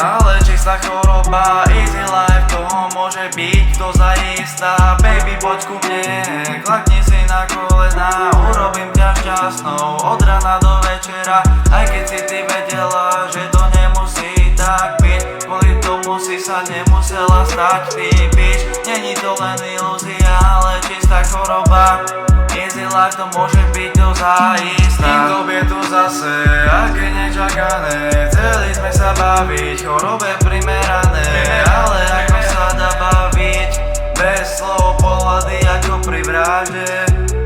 ale čistá choroba. Easy life, toho môže byť kto zaistá. Baby, poď ku mne, klakni si na kolená. Urobím ťa šťastnou od rana do večera. Aj keď si ty vedela, že to nemusí tak byť, kvôli tomu si sa nemusela stať ty bitch. Není to len ilúzia, ale čistá choroba. Easy life, to môže byť to zaistá. Nikto je tu zase, aké nečakané. Chceli sme sa baviť, chorobe primerané. Ale ako sa dá baviť bez slov, pohľady ako pri vražde.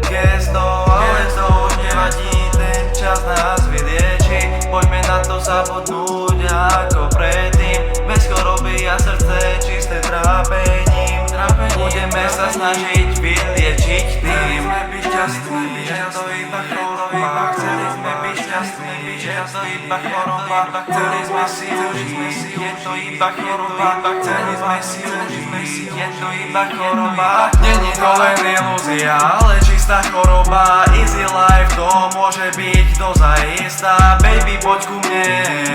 Gesto, ale to už nevadí, ten čas nás vylieči. Poďme na to zabudnúť ako predtým. Bez choroby a srdce čisté trápením. Budeme sa snažiť vyliečiť tým. Je to iba choroba, chceli sme byť šťastní. Je to iba choroba, chceli sme si užiť. Je to iba choroba, chceli sme si užiť. Je to iba choroba. Není to len ilúzia, ale čistá choroba. Easy life, to môže byť dozajistá. Baby, poď ku mne,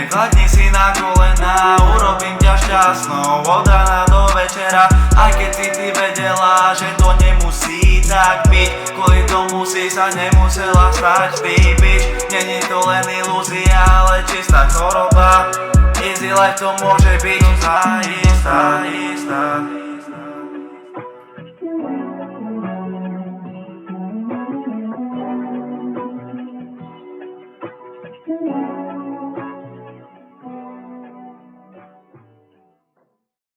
kladni si na kolená. Urobím ťa šťastnou od rana do večera. Aj keď si ty vedela, že to nemusí tak byť, kvôli tomu si sa nemusela stať ty bitch. Není to len ilúzia, ale čistá choroba. Easy life, to môže byť zaistá.